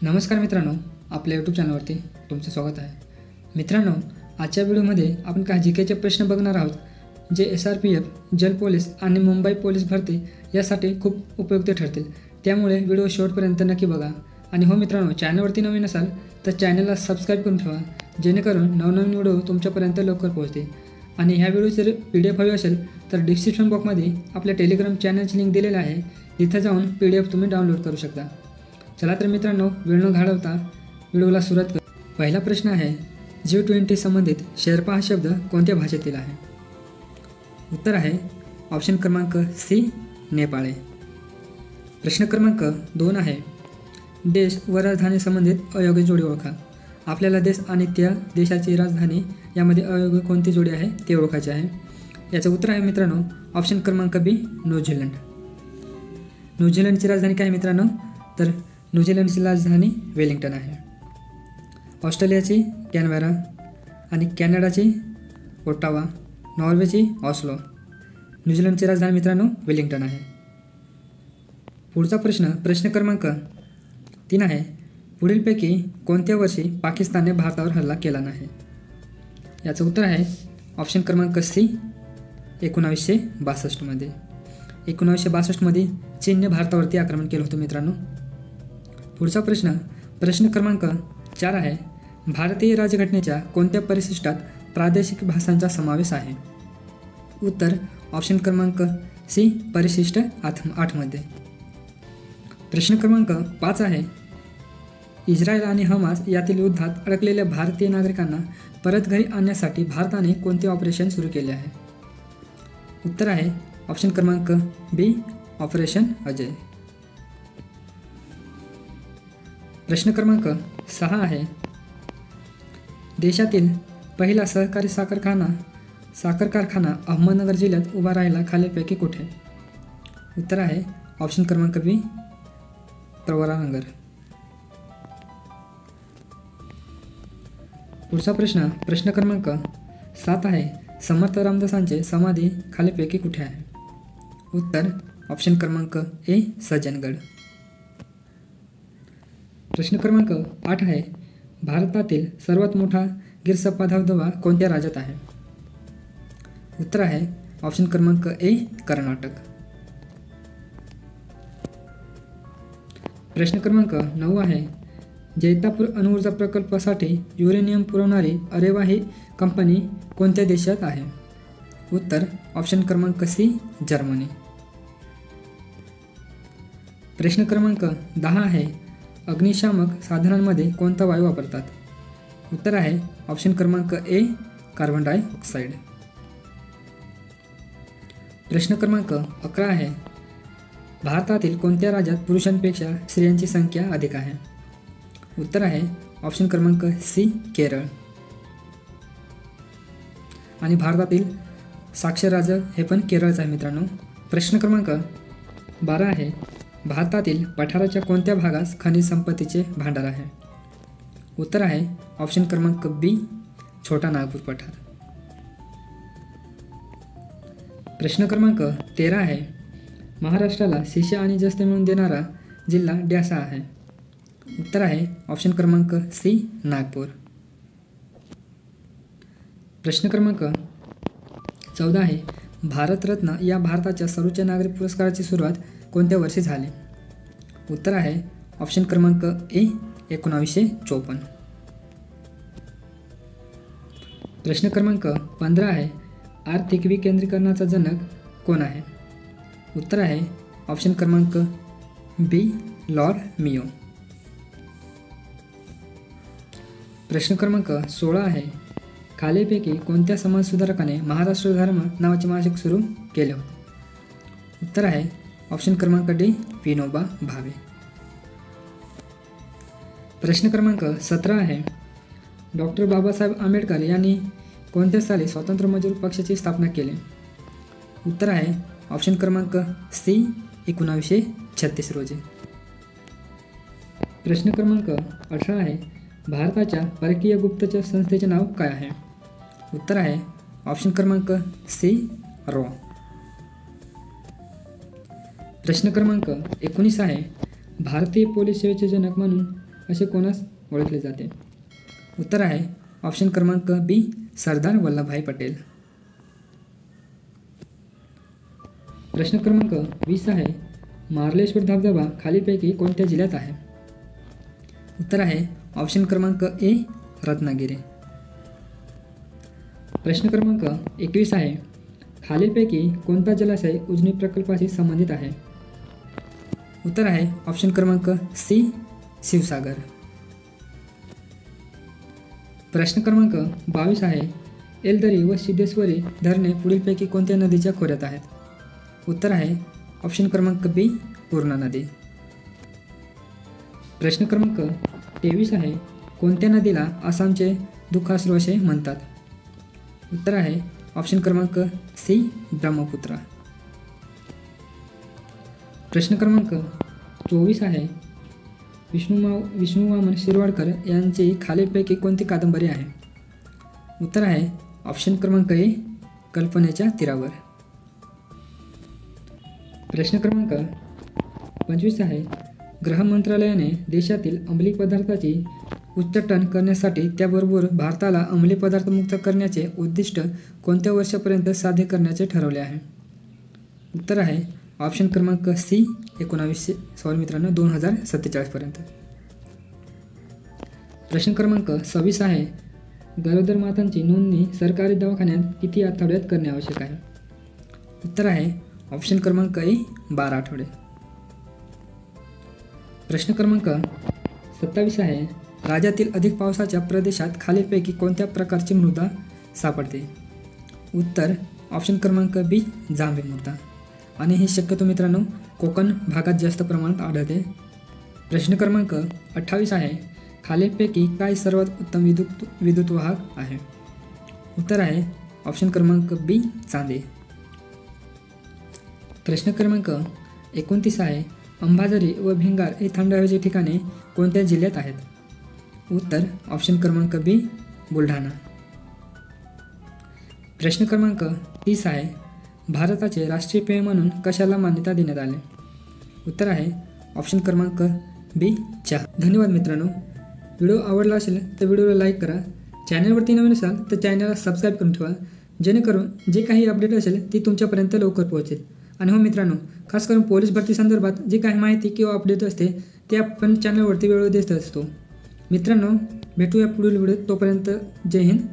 नमस्कार मित्रांनो, आपल्या यूट्यूब चॅनलवरती तुमचं स्वागत आहे. मित्रांनो, आजच्या व्हिडिओमध्ये आपण काही जीकेचे प्रश्न बघणार आहोत, जे SRPF, जल पोलीस आणि मुंबई पोलीस भरती यासाठी खूप उपयुक्त ठरतील. त्यामुळे व्हिडिओ शेवटपर्यंत नक्की बघा. आणि हो मित्रांनो, चॅनलवरती नवीन असाल तर चॅनलला सबस्क्राईब करून ठेवा, जेणेकरून नवनवीन व्हिडिओ तुमच्यापर्यंत लवकर पोहोचतील. आणि ह्या व्हिडिओची जर PDF हवी असेल तर डिस्क्रिप्शन बॉक्समध्ये आपल्या टेलिग्राम चॅनलची लिंक दिलेली आहे, तिथं जाऊन PDF तुम्ही डाउनलोड करू शकता. चला तर मित्रांनो, वेळ न घालवता व्हिडिओला सुरुवात करू. पहिला प्रश्न आहे, G20 संबंधित शेर्पा हा शब्द कोणत्या भाषेतील आहे? उत्तर आहे ऑप्शन क्रमांक C, नेपाळी. प्रश्न क्रमांक 2 आहे, देश व राजधानी संबंधित अयोग्य जोडी ओळखा. आपल्याला देश आणि त्या देशाची राजधानी यामध्ये अयोग्य कोणती जोडी आहे ते ओळखायचे आहे. याचं उत्तर आहे मित्रांनो ऑप्शन क्रमांक B, न्यूझीलंड. न्यूझीलंडची राजधानी काय आहे मित्रांनो? तर न्यूझीलंडची राजधानी वेलिंग्टन आहे. ऑस्ट्रेलियाची कॅनबेरा आणि कॅनडाची ओटावा, नॉर्वेची ऑस्लो. न्यूझीलंडची राजधानी मित्रांनो वेलिंग्टन आहे. पुढचा प्रश्न क्रमांक 3 आहे, पुढीलपैकी कोणत्या वर्षी पाकिस्तानने भारतावर हल्ला केला नाही? याचं उत्तर आहे ऑप्शन क्रमांक C, 1962 मध्ये. 1962 मध्ये चीनने भारतावरती आक्रमण केलं होतं मित्रांनो. पुढचा प्रश्न क्रमांक 4 आहे, भारतीय राज्यघटनेच्या कोणत्या परिशिष्टात प्रादेशिक भाषांचा समावेश आहे? उत्तर ऑप्शन क्रमांक C, परिशिष्ट 8 मध्ये. प्रश्न क्रमांक 5 आहे, इस्रायल आणि हमास यातील युद्धात अडकलेल्या भारतीय नागरिकांना परत घरी आणण्यासाठी भारताने कोणते ऑपरेशन सुरू केले आहे? उत्तर आहे ऑप्शन क्रमांक B, ऑपरेशन अजय. प्रश्न क्रमांक 6 आहे, देशातील पहिला सहकारी साखर कारखाना अहमदनगर जिल्ह्यात उभा राहिला खालीलपैकी कुठे? उत्तर आहे ऑप्शन क्रमांक B, प्रवरानगर. पुढचा प्रश्न क्रमांक 7 आहे, समर्थ रामदासांचे समाधी खालीलपैकी कुठे आहे? उत्तर ऑप्शन क्रमांक A, सज्जनगड. प्रश्न क्रमांक 8 आहे, भारतातील सर्वात मोठा गिरसप्पा धबधबा कोणत्या राज्यात आहे? उत्तर आहे ऑप्शन क्रमांक A, कर्नाटक. प्रश्न क्रमांक 9 आहे, जैतापूर अणुऊर्जा प्रकल्पासाठी युरेनियम पुरवणारी अरेवा ही कंपनी कोणत्या देशात आहे? उत्तर ऑप्शन क्रमांक C, जर्मनी. प्रश्न क्रमांक 10 आहे, अग्निशामक साधनांमध्ये कोणता वायू वापरतात? उत्तर आहे ऑप्शन क्रमांक A, कार्बन डायऑक्साईड. प्रश्न क्रमांक 11 आहे, भारतातील कोणत्या राज्यात पुरुषांपेक्षा स्त्रियांची संख्या अधिक आहे? उत्तर आहे ऑप्शन क्रमांक C, केरळ. आणि भारतातील साक्षर राज्य हे पण केरळच आहे मित्रांनो. प्रश्न क्रमांक 12 आहे, भारतातील पठाराच्या कोणत्या भागास खनिज संपत्तीचे भांडार आहे? उत्तर आहे ऑप्शन क्रमांक B, छोटा नागपूर पठार. प्रश्न क्रमांक 13 आहे, महाराष्ट्राला शिष्य आणि जस्त मिळून देणारा जिल्हा डॅसा आहे? उत्तर आहे ऑप्शन क्रमांक C, नागपूर. प्रश्न क्रमांक 14 आहे, भारतरत्न या भारताच्या सर्वोच्च नागरी पुरस्काराची सुरुवात कोणत्या वर्षी झाली? उत्तर आहे ऑप्शन क्रमांक A, 1954. प्रश्न क्रमांक 15 आहे, आर्थिक विकेंद्रीकरणाचा जनक कोण आहे? उत्तर आहे ऑप्शन क्रमांक B, लॉर्ड मियो. प्रश्न क्रमांक 16 आहे, खालीलपैकी कोणत्या समाजसुधारकाने महाराष्ट्र धर्म नावाचे मासिक सुरू केले होते? उत्तर आहे ऑप्शन क्रमांक D, विनोबा भावे. प्रश्न क्रमांक 17 आहे, डॉक्टर बाबासाहेब आंबेडकर यांनी कोणत्या साली स्वातंत्र्य मजूर पक्षाची स्थापना केली? उत्तर आहे ऑप्शन क्रमांक C, 1936 रोजी. प्रश्न क्रमांक 18 आहे, भारताच्या परकीय गुप्तचर संस्थेचे नाव काय आहे? उत्तर आहे ऑप्शन क्रमांक C, रॉ. प्रश्न क्रमांक 19 आहे, भारतीय पोलीस सेवेचे जनक म्हणून असे कोणास ओळखले जाते? उत्तर आहे ऑप्शन क्रमांक बी, सरदार वल्लभभाई पटेल. प्रश्न क्रमांक 20 आहे, मार्लेश्वर धबधबा खालीलपैकी कोणत्या जिल्ह्यात आहे? उत्तर आहे ऑप्शन क्रमांक ए, रत्नागिरी. प्रश्न क्रमांक 21 आहे, खालीलपैकी कोणता जलाशय उजनी प्रकल्पाशी संबंधित आहे? उत्तर आहे ऑप्शन क्रमांक सी, शिवसागर. प्रश्न क्रमांक 22 आहे, एलदरी व सिद्धेश्वरी धरणे पुढीलपैकी कोणत्या नदीच्या खोऱ्यात आहेत? उत्तर आहे ऑप्शन क्रमांक बी, पूर्णा नदी. प्रश्न क्रमांक 23 आहे, कोणत्या नदीला आसामचे दुखाश्रू असे म्हणतात? उत्तर आहे ऑप्शन क्रमांक सी, ब्रह्मपुत्रा. प्रश्न क्रमांक 24 आहे, विष्णू वामन शिरवाडकर यांची खालीलपैकी कोणती कादंबरी आहे? उत्तर आहे ऑप्शन क्रमांक ए, कल्पनेच्या तीरावर. प्रश्न क्रमांक 25 आहे, गृह मंत्रालयाने देशातील अंमली पदार्थाची उच्चाटन करण्यासाठी त्याबरोबर भारताला अंमली पदार्थ मुक्त करण्याचे उद्दिष्ट कोणत्या वर्षापर्यंत साध्य करण्याचे ठरवले आहे? उत्तर आहे ऑप्शन क्रमांक सी, 2047 पर्यंत. प्रश्न क्रमांक 26 आहे, गरोदर मातांची नोंदणी सरकारी दवाखान्यात किती आठवड्यात करणे आवश्यक आहे? उत्तर आहे ऑप्शन क्रमांक ए, 12 आठवडे. प्रश्न क्रमांक 27 आहे, राज्यातील अधिक पावसाच्या प्रदेशात खालीलपैकी कोणत्या प्रकारची मृदा सापडते? उत्तर ऑप्शन क्रमांक बी, जांभी मृदा. आणि हे शक्यतो मित्रांनो कोकण भागात जास्त प्रमाणात आढळते. प्रश्न क्रमांक 28 आहे, खालीलपैकी काय सर्वात उत्तम विद्युत वाहक आहे? उत्तर आहे ऑप्शन क्रमांक बी, चांदी. प्रश्न क्रमांक 29 आहे, अंबाझरी व भिंगार हे थंड हवेचे ठिकाणे कोणत्या जिल्ह्यात आहेत? उत्तर ऑप्शन क्रमांक बी, बुलढाणा. प्रश्न क्रमांक 30 आहे, भारताचे राष्ट्रीय पेय म्हणून कशाला मान्यता देण्यात आली? उत्तर आहे ऑप्शन क्रमांक बी, चहा. धन्यवाद मित्रांनो. व्हिडिओ आवडला असेल तर व्हिडिओला लाईक करा. चॅनलवरती नवीन असाल तर चॅनलला सबस्क्राईब करून ठेवा, जेणेकरून जे काही अपडेट असेल ती तुमच्यापर्यंत लवकर पोहोचेल. आणि हो मित्रांनो, खास करून पोलीस भरती संदर्भात जी काही माहिती किंवा अपडेट असते ते आपण चॅनलवरती वेळोवेळी देत असतो. मित्रांनो, भेटूया पुढील व्हिडिओत. तोपर्यंत जय हिंद.